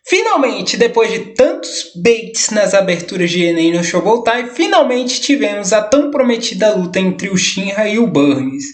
Finalmente, depois de tantos baits nas aberturas de Enem no Showbotai, finalmente tivemos a tão prometida luta entre o Shinra e o Burns.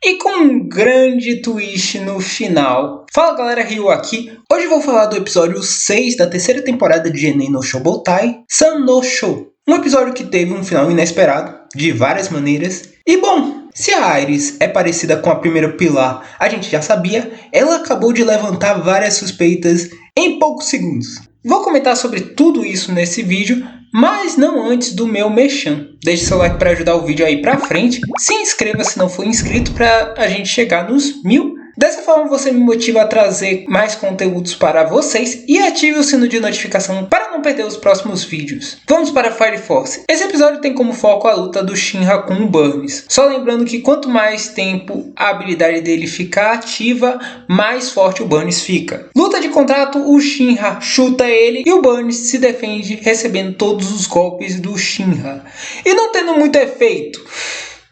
E com um grande twist no final. Fala galera, Ryu aqui. Hoje vou falar do episódio 6 da terceira temporada de Enem no Showbotai, San no Sho. Um episódio que teve um final inesperado, de várias maneiras. E bom, se a Iris é parecida com a primeira pilar, a gente já sabia, ela acabou de levantar várias suspeitas em poucos segundos. Vou comentar sobre tudo isso nesse vídeo, mas não antes do meu merchan. Deixe seu like para ajudar o vídeo aí pra frente, se inscreva se não for inscrito para a gente chegar nos 1000. Dessa forma você me motiva a trazer mais conteúdos para vocês e ative o sino de notificação para não perder os próximos vídeos. Vamos para Fire Force. Esse episódio tem como foco a luta do Shinra com o Burns. Só lembrando que quanto mais tempo a habilidade dele ficar ativa, mais forte o Burns fica. Luta de contrato, o Shinra chuta ele e o Burns se defende recebendo todos os golpes do Shinra. E não tendo muito efeito.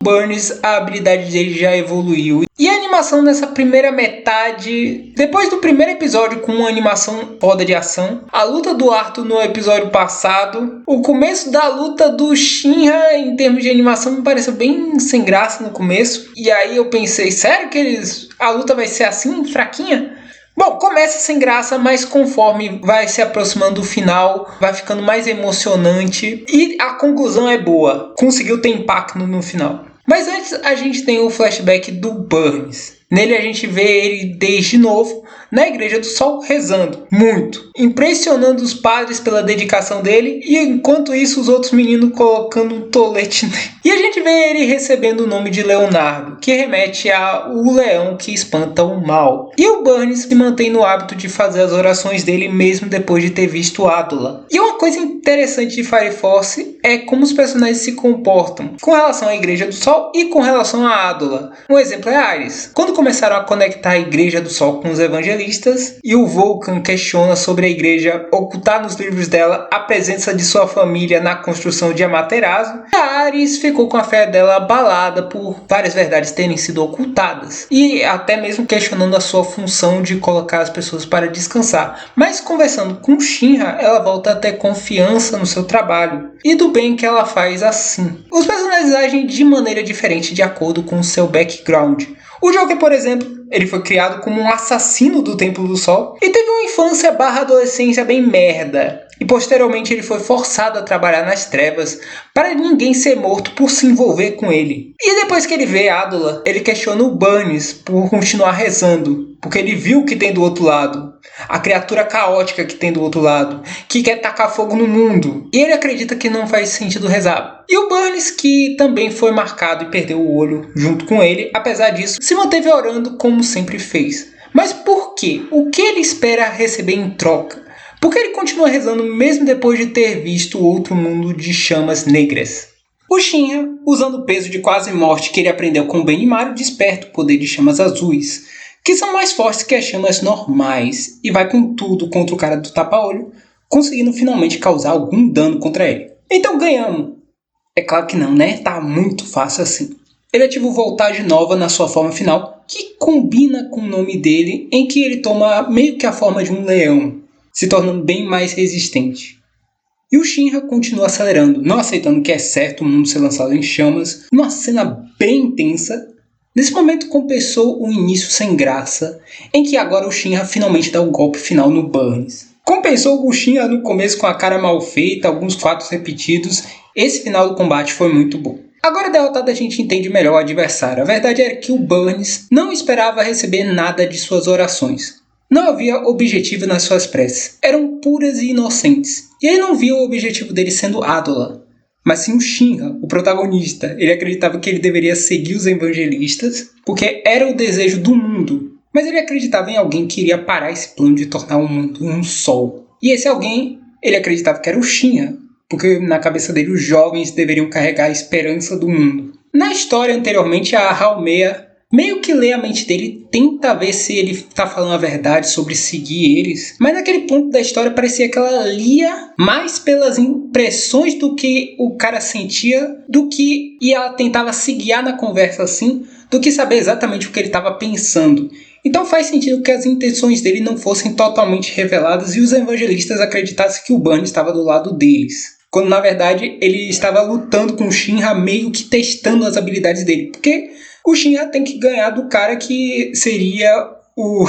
Burns, a habilidade dele já evoluiu. E a animação nessa primeira metade, depois do primeiro episódio com uma animação foda de ação, a luta do Arthur no episódio passado, o começo da luta do Shinra em termos de animação me pareceu bem sem graça no começo. E aí eu pensei, sério que a luta vai ser assim, fraquinha? Bom, começa sem graça, mas conforme vai se aproximando do final, vai ficando mais emocionante e a conclusão é boa. Conseguiu ter impacto no final. Mas antes a gente tem o flashback do Burns. Nele a gente vê ele desde novo na Igreja do Sol rezando muito, impressionando os padres pela dedicação dele e enquanto isso os outros meninos colocando um tolete nele. E a gente vê ele recebendo o nome de Leonardo, que remete ao leão que espanta o mal. E o Burns se mantém no hábito de fazer as orações dele mesmo depois de ter visto Adula. E uma coisa interessante de Fire Force é como os personagens se comportam com relação à Igreja do Sol e com relação a Adula. Um exemplo é a Iris. Quando começaram a conectar a Igreja do Sol com os evangelistas e o Vulcan questiona sobre a igreja ocultar nos livros dela a presença de sua família na construção de Amaterasu, a Ares ficou com a fé dela abalada por várias verdades terem sido ocultadas e até mesmo questionando a sua função de colocar as pessoas para descansar. Mas conversando com Shinra, ela volta a ter confiança no seu trabalho e do bem que ela faz assim. Os personagens agem de maneira diferente de acordo com o seu background. O Joker, por exemplo, ele foi criado como um assassino do Templo do Sol e teve uma infância / adolescência bem merda. E posteriormente ele foi forçado a trabalhar nas trevas para ninguém ser morto por se envolver com ele. E depois que ele vê Adula, ele questiona o Burns por continuar rezando, porque ele viu o que tem do outro lado. A criatura caótica que tem do outro lado, que quer tacar fogo no mundo. E ele acredita que não faz sentido rezar. E o Burns, que também foi marcado e perdeu o olho junto com ele, apesar disso, se manteve orando como sempre fez. Mas por quê? O que ele espera receber em troca? Por que ele continua rezando mesmo depois de ter visto outro mundo de chamas negras? O Shinra, usando o peso de quase morte que ele aprendeu com o Benimaru, desperta o poder de chamas azuis, que são mais fortes que as chamas normais, e vai com tudo contra o cara do tapa-olho, conseguindo finalmente causar algum dano contra ele. Então ganhamos. É claro que não, né? Tá muito fácil assim. Ele ativa o Voltage Nova na sua forma final, que combina com o nome dele, em que ele toma meio que a forma de um leão, se tornando bem mais resistente. E o Shinra continua acelerando, não aceitando que é certo o mundo ser lançado em chamas, numa cena bem intensa. Nesse momento compensou o início sem graça, em que agora o Shinra finalmente dá o golpe final no Burns. Compensou o Shinra no começo com a cara mal feita, alguns quadros repetidos. Esse final do combate foi muito bom. Agora derrotado a gente entende melhor o adversário. A verdade era que o Burns não esperava receber nada de suas orações. Não havia objetivo nas suas preces. Eram puras e inocentes. E ele não via o objetivo dele sendo Adula, mas sim o Shinra, o protagonista. Ele acreditava que ele deveria seguir os evangelistas, porque era o desejo do mundo. Mas ele acreditava em alguém que iria parar esse plano de tornar o mundo um sol. E esse alguém, ele acreditava que era o Shinra, porque na cabeça dele os jovens deveriam carregar a esperança do mundo. Na história anteriormente, a Haumea meio que lê a mente dele, tenta ver se ele está falando a verdade sobre seguir eles. Mas naquele ponto da história parecia que ela lia mais pelas impressões do que o cara sentia, e ela tentava se guiar na conversa assim, do que saber exatamente o que ele estava pensando. Então faz sentido que as intenções dele não fossem totalmente reveladas e os evangelistas acreditassem que o Burns estava do lado deles. Quando na verdade ele estava lutando com o Shinra, meio que testando as habilidades dele. Porque o Shinra tem que ganhar do cara que seria o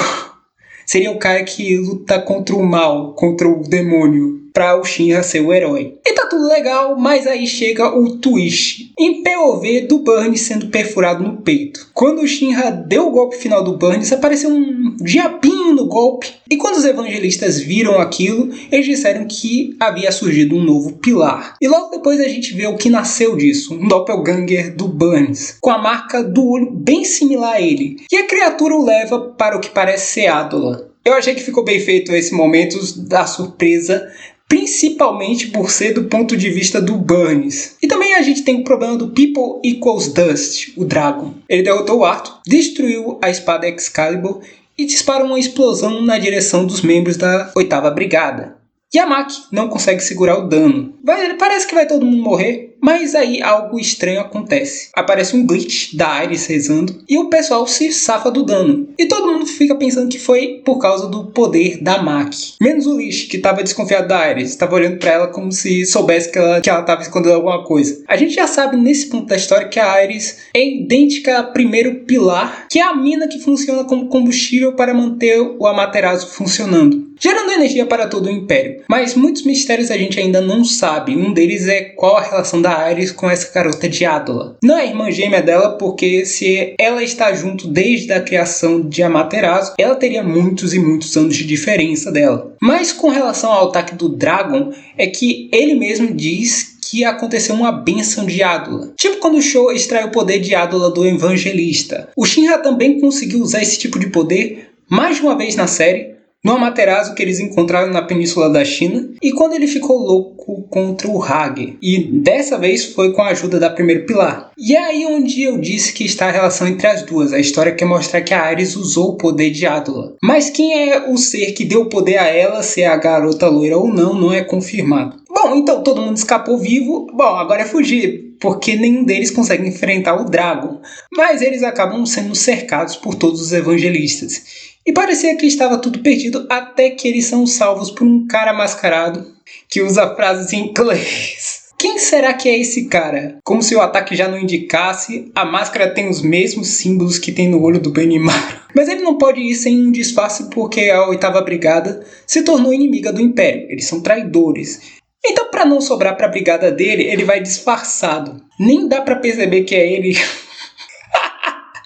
cara que luta contra o mal, contra o demônio, para o Shinra ser o herói. E tá tudo legal, mas aí chega o twist. Em POV do Burns sendo perfurado no peito. Quando o Shinra deu o golpe final do Burns, apareceu um diabinho no golpe. E quando os evangelistas viram aquilo, eles disseram que havia surgido um novo pilar. E logo depois a gente vê o que nasceu disso, um doppelganger do Burns, com a marca do olho bem similar a ele. E a criatura o leva para o que parece ser Adola. Eu achei que ficou bem feito esse momento da surpresa, principalmente por ser do ponto de vista do Burns. E também a gente tem o problema do People Equals Dust, o Dragon. Ele derrotou o Arthur, destruiu a espada Excalibur e dispara uma explosão na direção dos membros da 8ª Brigada. Yamaki não consegue segurar o dano. Parece que vai todo mundo morrer, mas aí algo estranho acontece. Aparece um glitch da Ares rezando e o pessoal se safa do dano. E todo mundo fica pensando que foi por causa do poder da Maki. Menos o Lich, que estava desconfiado da Ares. Estava olhando para ela como se soubesse que ela estava escondendo alguma coisa. A gente já sabe nesse ponto da história que a Ares é idêntica ao primeiro pilar, que é a mina que funciona como combustível para manter o Amaterasu funcionando, gerando energia para todo o Império. Mas muitos mistérios a gente ainda não sabe. Um deles é qual a relação da Ares com essa garota de Adola. Não é a irmã gêmea dela, porque se ela está junto desde a criação de Amaterasu, ela teria muitos e muitos anos de diferença dela. Mas com relação ao ataque do Dragon, é que ele mesmo diz que aconteceu uma bênção de Adola. Tipo quando o Sho extrai o poder de Adola do Evangelista. O Shinra também conseguiu usar esse tipo de poder mais de uma vez na série, no Amaterasu que eles encontraram na Península da China, e quando ele ficou louco contra o Hage. E dessa vez foi com a ajuda da primeiro pilar. E é aí onde eu disse que está a relação entre as duas. A história quer mostrar que a Ares usou o poder de Adola. Mas quem é o ser que deu o poder a ela, se é a garota loira ou não, não é confirmado. Bom, então todo mundo escapou vivo. Bom, agora é fugir, porque nenhum deles consegue enfrentar o Dragon. Mas eles acabam sendo cercados por todos os evangelistas. E parecia que estava tudo perdido até que eles são salvos por um cara mascarado que usa frases em inglês. Quem será que é esse cara? Como se o ataque já não indicasse, a máscara tem os mesmos símbolos que tem no olho do Benimaru. Mas ele não pode ir sem um disfarce porque a 8ª Brigada se tornou inimiga do Império. Eles são traidores. Então, para não sobrar para a brigada dele, ele vai disfarçado. Nem dá para perceber que é ele.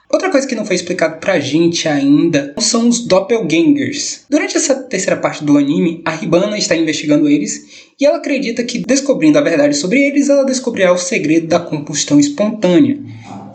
Outra coisa que não foi explicado pra gente ainda são os doppelgangers. Durante essa terceira parte do anime, a Hibana está investigando eles e ela acredita que, descobrindo a verdade sobre eles, ela descobrirá o segredo da combustão espontânea.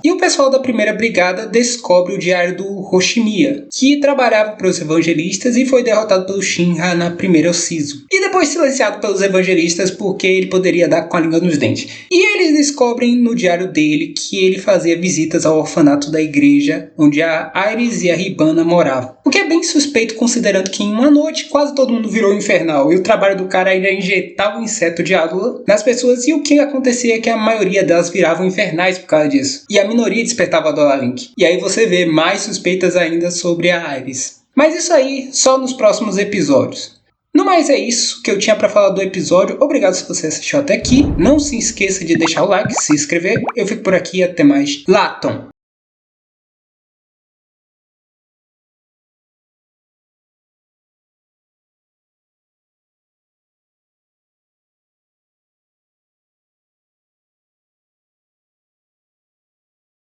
E o pessoal da primeira brigada descobre o diário do Hoshimiya, que trabalhava para os evangelistas e foi derrotado pelo Shinra na primeira season. E depois silenciado pelos evangelistas porque ele poderia dar com a língua nos dentes. E eles descobrem no diário dele que ele fazia visitas ao orfanato da igreja onde a Ares e a Hibana moravam. O que é bem suspeito considerando que em uma noite quase todo mundo virou infernal e o trabalho do cara era injetar o inseto de Adola nas pessoas e o que acontecia é que a maioria delas viravam infernais por causa disso. E a minoria despertava a Adola Link. E aí você vê mais suspeitas ainda sobre a Ares. Mas isso aí só nos próximos episódios. No mais é isso que eu tinha para falar do episódio. Obrigado se você assistiu até aqui. Não se esqueça de deixar o like, se inscrever. Eu fico por aqui, até mais. Laton!